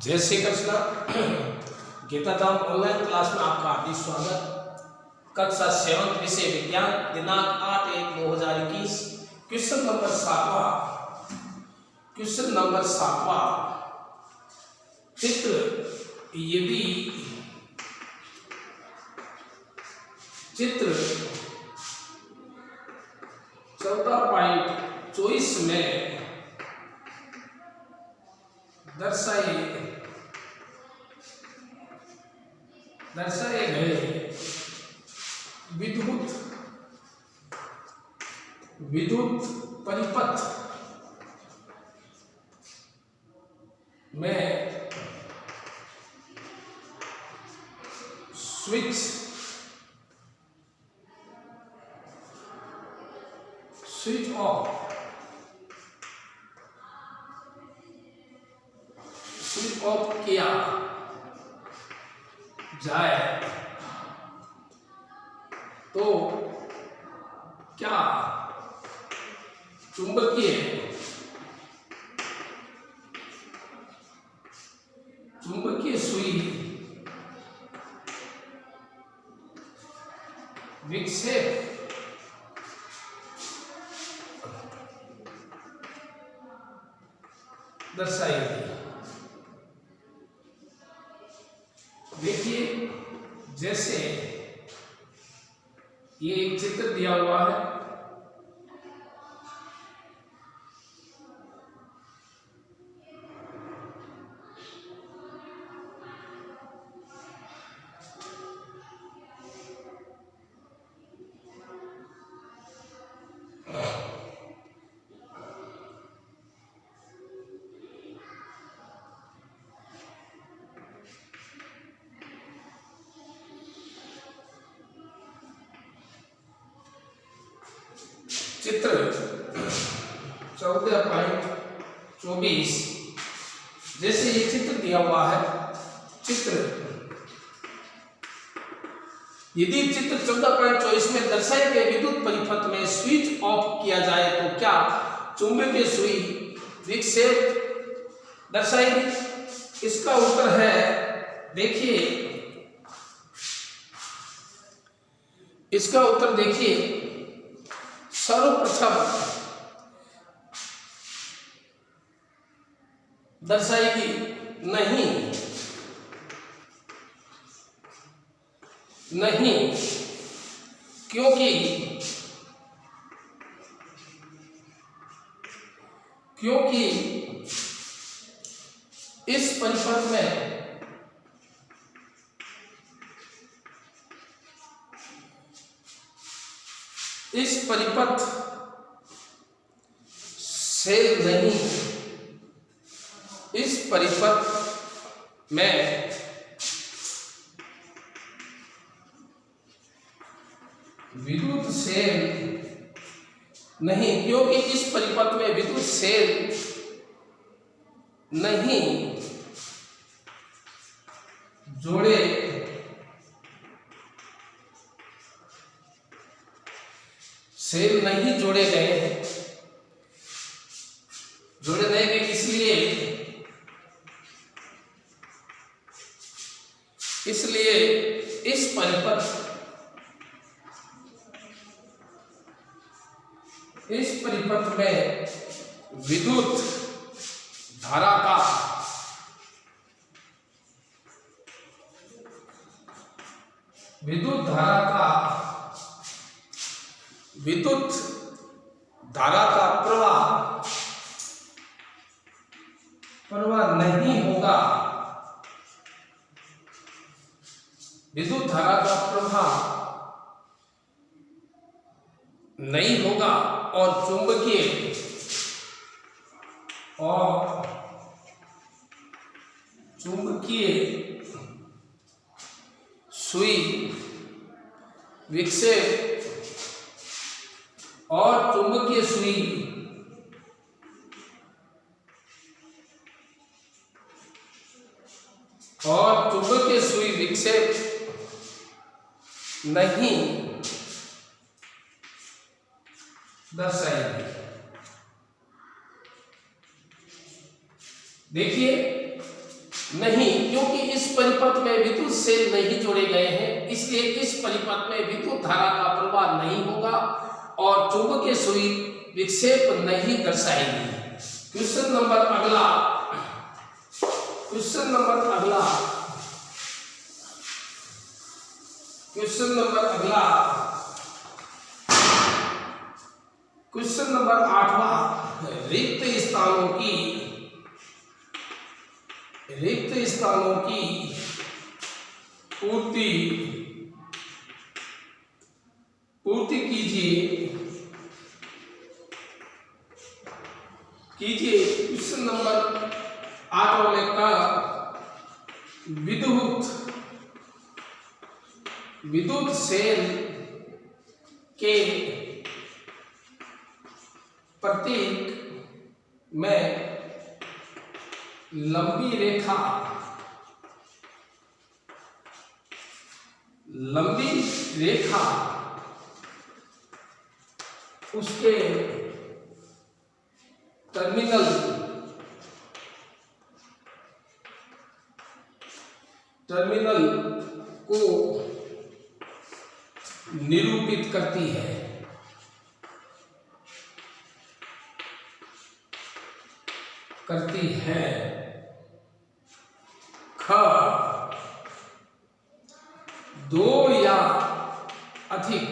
जय श्री कृष्ण। गीता धाम online class में आपका हार्दिक स्वागत। कक्षा 7 विषय विज्ञान, दिनांक 8/1/2021। क्वेश्चन नंबर 7वां चित्र। यदि चित्र 14.24 में दर्शाए गए विद्युत परिपथ में स्विच ऑफ किया जाए तो क्या चुंबकीय सुई विक्षेप दर्शाएगी। देखिए, जैसे ये एक चित्र दिया हुआ है, चित्र 14.24। जैसे ये चित्र दिया हुआ है, यदि चित्र 14.24 में दर्शाए गए विद्युत परिपथ में स्विच ऑफ किया जाए तो क्या चुंबकीय सुई विक्षेप दर्शाएगी? इसका उत्तर है, देखिए, इसका उत्तर देखिए, सर्वप्रथम दर्शाएगी नहीं, क्योंकि इस परिपथ में सेल नहीं, इस परिपथ में विद्युत सेल नहीं, क्योंकि इस परिपथ में विद्युत सेल नहीं जोड़े गए इसलिए इस परिपथ में विद्युत धारा का प्रवाह नहीं होगा। विद्युत धारा का प्रवाह नहीं होगा और चुंबकीय सुई विक्षेप और चुंबकीय सुई विक्षेप नहीं दर्शाएगी। देखिए, नहीं, क्योंकि इस परिपथ में विद्युत सेल नहीं जोड़े गए हैं, इसलिए इस परिपथ में विद्युत धारा का प्रवाह नहीं होगा और चुंबकीय सुई विक्षेप नहीं दर्शाएगी। क्वेश्चन नंबर अगला, क्वेश्चन नंबर 8वां, रिक्त स्थानों की पूर्ति कीजिए। क्वेश्चन नंबर 8 में का विद्युत सेल के प्रतीक में लंबी रेखा उसके टर्मिनल को निरूपित करती है। ख, दो या अधिक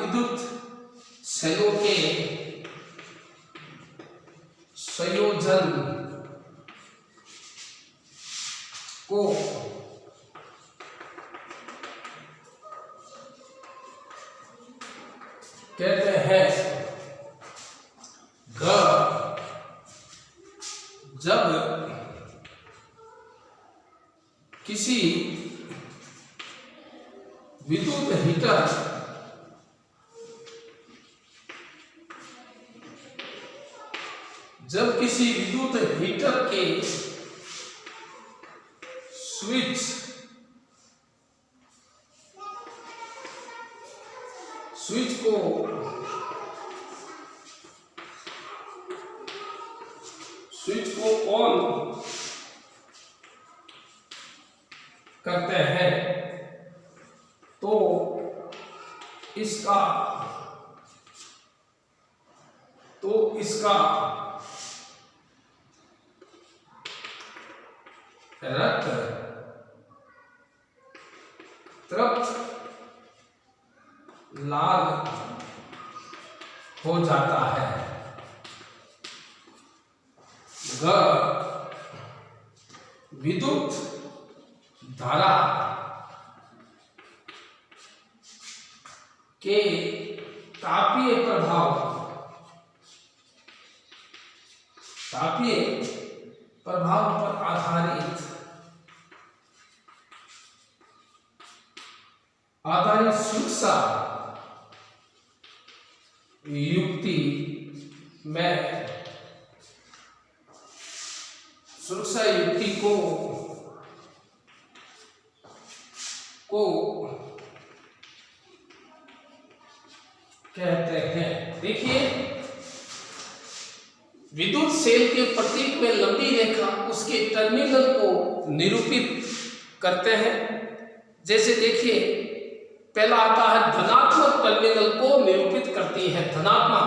विद्युत सेलों के संयोजन को कहते हैं ग। जब किसी विद्युत हीटर के स्विच को ऑन करते हैं तो इसका रक्त लाल हो जाता है। ग, विद्युत धारा के तापीय प्रभाव पर आधारित सुरक्षा युक्ति को कहते हैं। देखिए, विद्युत सेल के प्रतीक में लंबी रेखा उसके टर्मिनल को निरूपित करते हैं। जैसे देखिए, पहला आता है धनात्मक टर्मिनल को निरूपित करती है। धनात्मक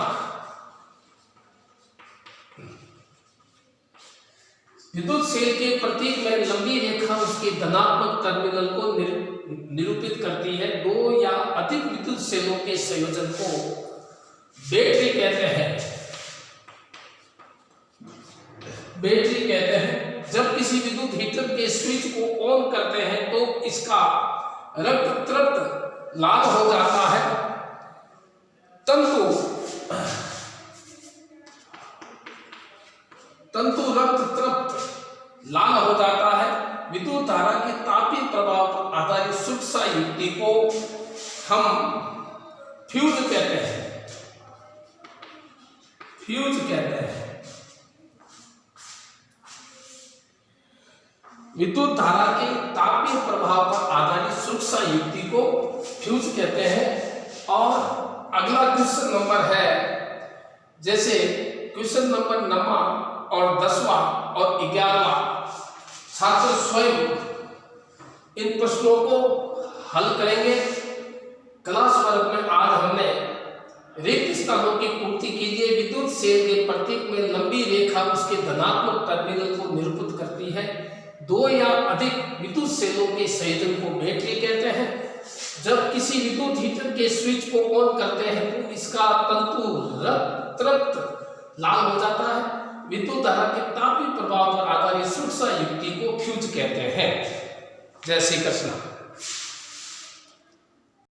विद्युत सेल के प्रतीक में लंबी रेखा उसके धनात्मक टर्मिनल को निरूपित करती है। दो या अधिक विद्युत सेलों के संयोजन को बैटरी कहते हैं। जब किसी विद्युत हीटर के स्विच को ऑन करते हैं तो इसका रक्त तुरंत लाल हो जाता है। तंतु रक्त तुरंत लाल हो जाता है। विद्युत धारा के तापीय प्रभाव पर आधारित सुरक्षा युक्ति को हम फ्यूज कहते हैं। विद्युत धारा के तापीय प्रभाव पर आधारित युक्ति को फ्यूज कहते हैं। और अगला क्वेश्चन नंबर है, जैसे क्वेश्चन नंबर 9वां और 10वां और 11वां छात्र स्वयं इन प्रश्नों को हल करेंगे। क्लास वर्ग में आज हमने रिक्त स्थानों की पूर्ति कीजिए। विद्युत सेल के प्रतीक में लंबी रेखा उसके धनात्मक टर्मिनल को निरूपित करती है। दो या अधिक विद्युत सेलों के संयोजन को बैटरी कहते हैं। जब किसी विद्युत हीटर के स्विच को ऑन करते हैं तो इसका तंतु रक्त लाल हो जाता है। विद्युत धारा के तापीय प्रभाव पर आधारित सुरक्षा युक्ति को फ्यूज कहते हैं। जय श्री कृष्ण।